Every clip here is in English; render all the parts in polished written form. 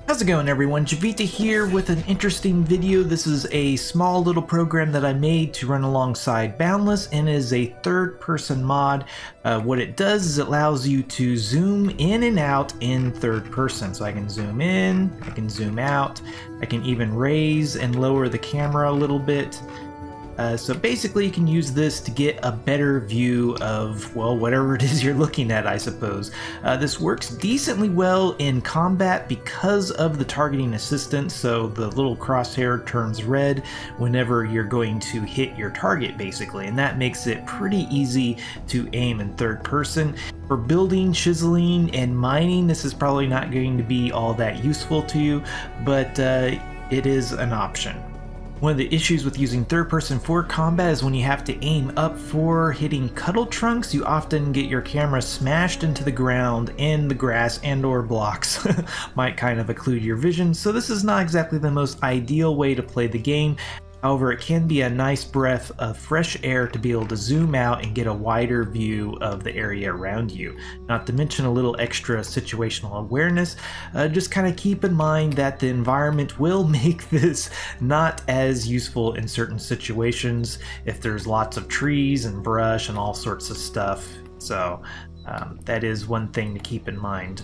How's it going, everyone? Jiivita here with an interesting video. This is a small little program that I made to run alongside Boundless, and is a third-person mod. What it does is it allows you to zoom in and out in third person. So I can zoom in, I can zoom out, I can even raise and lower the camera a little bit. So basically you can use this to get a better view of, well, whatever it is you're looking at, I suppose. This works decently well in combat because of the targeting assistance, so the little crosshair turns red whenever you're going to hit your target, basically, and that makes it pretty easy to aim in third person. For building, chiseling, and mining, this is probably not going to be all that useful to you, but it is an option. One of the issues with using third person for combat is when you have to aim up for hitting cuddle trunks, you often get your camera smashed into the ground and the grass and or blocks might kind of occlude your vision. So this is not exactly the most ideal way to play the game. However, it can be a nice breath of fresh air to be able to zoom out and get a wider view of the area around you. Not to mention a little extra situational awareness. Just kind of keep in mind that the environment will make this not as useful in certain situations if there's lots of trees and brush and all sorts of stuff. So that is one thing to keep in mind.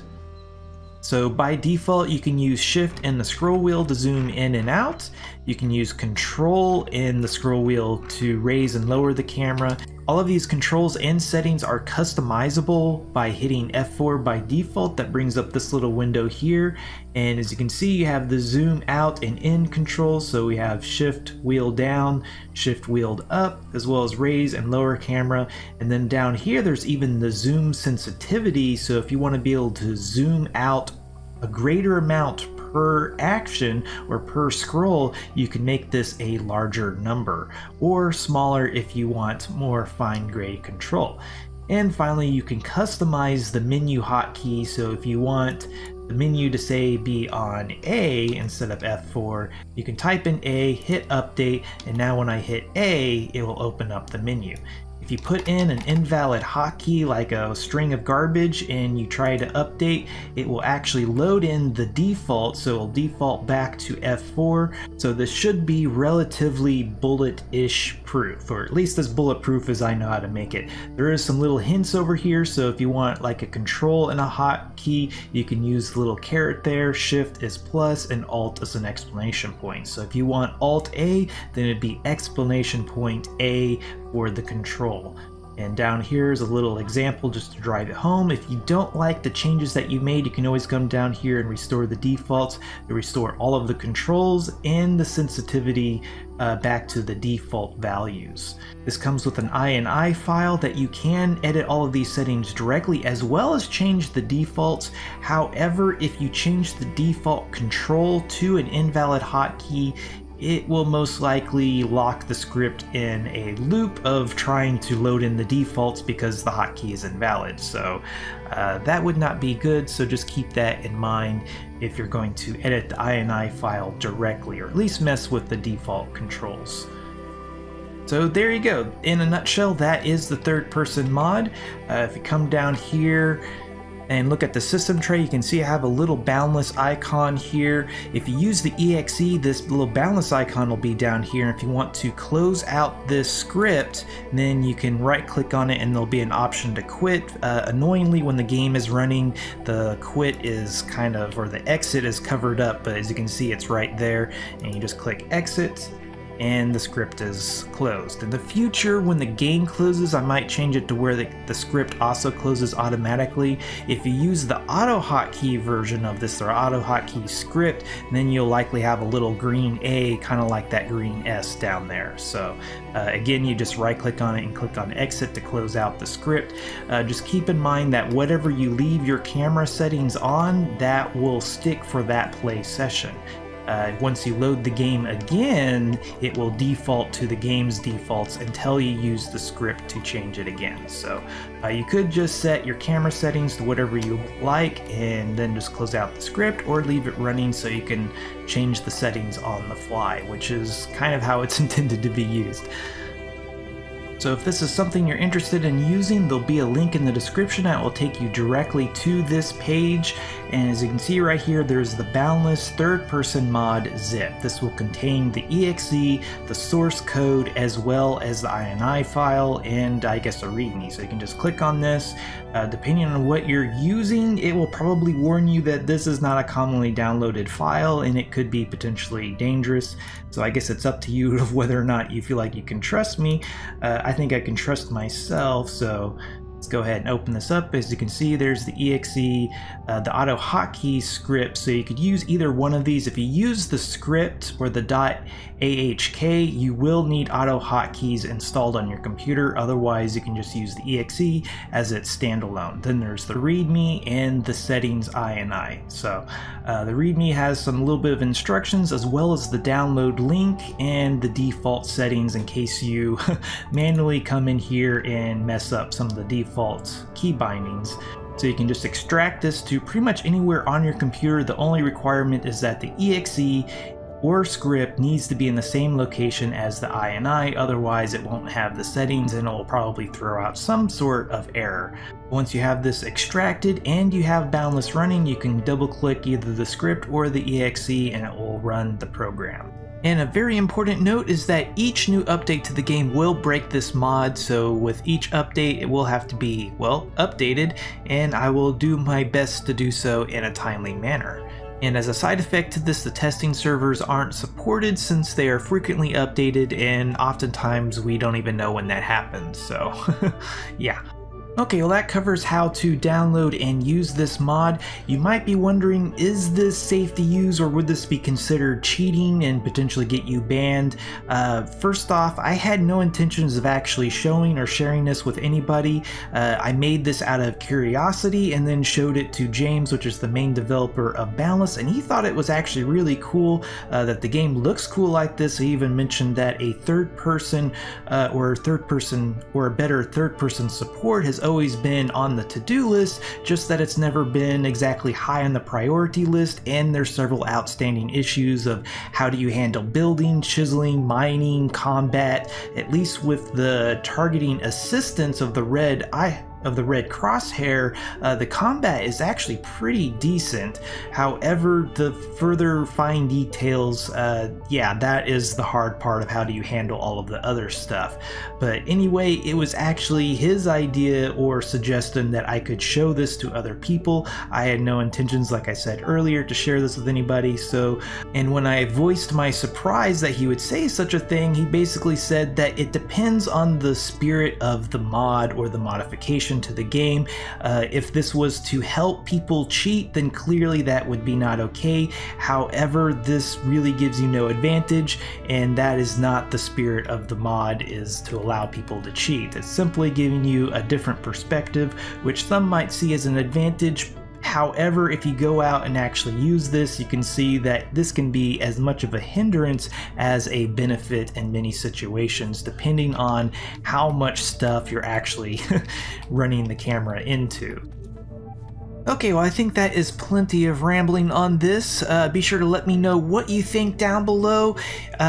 So by default, you can use Shift and the scroll wheel to zoom in and out. You can use Control and the scroll wheel to raise and lower the camera. All of these controls and settings are customizable by hitting F4 by default. That brings up this little window here. And as you can see, you have the zoom out and in controls. So we have Shift wheel down, Shift wheeled up, as well as raise and lower camera. And then down here, there's even the zoom sensitivity. So if you want to be able to zoom out a greater amount per action or per scroll, you can make this a larger number, or smaller if you want more fine-grained control. And finally, you can customize the menu hotkey. So if you want the menu to say be on A instead of F4, you can type in A, hit update, and now when I hit A, it will open up the menu. If you put in an invalid hotkey like a string of garbage and you try to update, it will actually load in the default, so it'll default back to F4. So this should be relatively bullet-ish proof, or at least as bulletproof as I know how to make it. There is some little hints over here, so if you want like a control and a hotkey, you can use the little caret there. Shift is plus and Alt is an exclamation point. So if you want Alt A, then it'd be exclamation point A for the control. And down here is a little example just to drive it home. If you don't like the changes that you made, you can always come down here and restore the defaults to restore all of the controls and the sensitivity back to the default values. This comes with an INI file that you can edit all of these settings directly, as well as change the defaults. However, if you change the default control to an invalid hotkey, it will most likely lock the script in a loop of trying to load in the defaults because the hotkey is invalid. So that would not be good, so just keep that in mind if you're going to edit the INI file directly, or at least mess with the default controls. So there you go. In a nutshell, that is the third person mod. If you come down here and look at the system tray, you can see I have a little Boundless icon here. If you use the exe, this little Boundless icon will be down here. If you want to close out this script, then you can right click on it and there'll be an option to quit. Annoyingly, when the game is running, the quit is kind of, or the exit is covered up, but as you can see, it's right there, and you just click exit and the script is closed. In the future, when the game closes, I might change it to where the script also closes automatically. If you use the auto hotkey version of this, or auto hotkey script, then you'll likely have a little green A, kind of like that green S down there. So again, you just right click on it and click on exit to close out the script. Just keep in mind that whatever you leave your camera settings on, that will stick for that play session. Once you load the game again, it will default to the game's defaults until you use the script to change it again. So you could just set your camera settings to whatever you like and then just close out the script, or leave it running so you can change the settings on the fly, which is kind of how it's intended to be used. So if this is something you're interested in using, there'll be a link in the description that will take you directly to this page. And as you can see right here, there's the Boundless third-person mod zip. This will contain the exe, the source code, as well as the INI file, and I guess a README. So you can just click on this. Depending on what you're using, it will probably warn you that this is not a commonly downloaded file and it could be potentially dangerous. So I guess it's up to you of whether or not you feel like you can trust me. I think I can trust myself, so let's go ahead and open this up. As you can see, there's the exe, the auto hotkey script, so you could use either one of these. If you use the script or the .ahk, you will need auto hotkeys installed on your computer. Otherwise, you can just use the exe as its standalone. Then there's the README and the settings INI. So the README has some little bit of instructions, as well as the download link and the default settings in case you manually come in here and mess up some of the default key bindings. So you can just extract this to pretty much anywhere on your computer. The only requirement is that the exe or script needs to be in the same location as the INI, otherwise it won't have the settings and it will probably throw out some sort of error. Once you have this extracted and you have Boundless running, you can double click either the script or the exe and it will run the program. And a very important note is that each new update to the game will break this mod, so with each update it will have to be, well, updated, and I will do my best to do so in a timely manner. And as a side effect to this, the testing servers aren't supported since they are frequently updated and oftentimes we don't even know when that happens, so yeah. Okay, well that covers how to download and use this mod. You might be wondering, is this safe to use or would this be considered cheating and potentially get you banned? First off, I had no intentions of actually showing or sharing this with anybody. I made this out of curiosity and then showed it to James, which is the main developer of Boundless, and he thought it was actually really cool that the game looks cool like this. He even mentioned that a third-person or better third-person support has always been on the to-do list, just that it's never been exactly high on the priority list, and there's several outstanding issues of how do you handle building, chiseling, mining, combat. At least with the targeting assistance of the red crosshair, the combat is actually pretty decent. However, the further fine details, yeah, that is the hard part of how do you handle all of the other stuff. But anyway, it was actually his idea or suggestion that I could show this to other people. I had no intentions, like I said earlier, to share this with anybody. And when I voiced my surprise that he would say such a thing, he basically said that it depends on the spirit of the mod or the modification to the game. If this was to help people cheat, then clearly that would be not okay. However, this really gives you no advantage, and that is not the spirit of the mod, is to allow people to cheat. It's simply giving you a different perspective, which some might see as an advantage. However, if you go out and actually use this, you can see that this can be as much of a hindrance as a benefit in many situations, depending on how much stuff you're actually running the camera into. Okay, well I think that is plenty of rambling on this. Be sure to let me know what you think down below.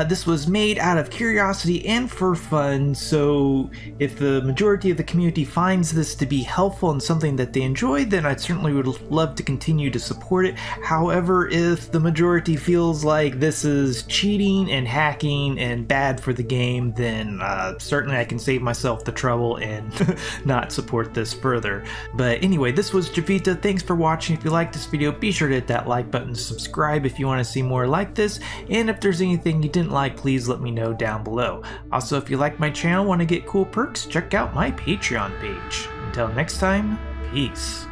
This was made out of curiosity and for fun, so if the majority of the community finds this to be helpful and something that they enjoy, then I certainly would love to continue to support it. However, if the majority feels like this is cheating and hacking and bad for the game, then certainly I can save myself the trouble and not support this further. But anyway, this was Jiivita. Thanks for watching. If you liked this video, be sure to hit that like button, subscribe if you want to see more like this, and if there's anything you didn't like, please let me know down below. Also, if you like my channel, want to get cool perks, check out my Patreon page. Until next time, peace.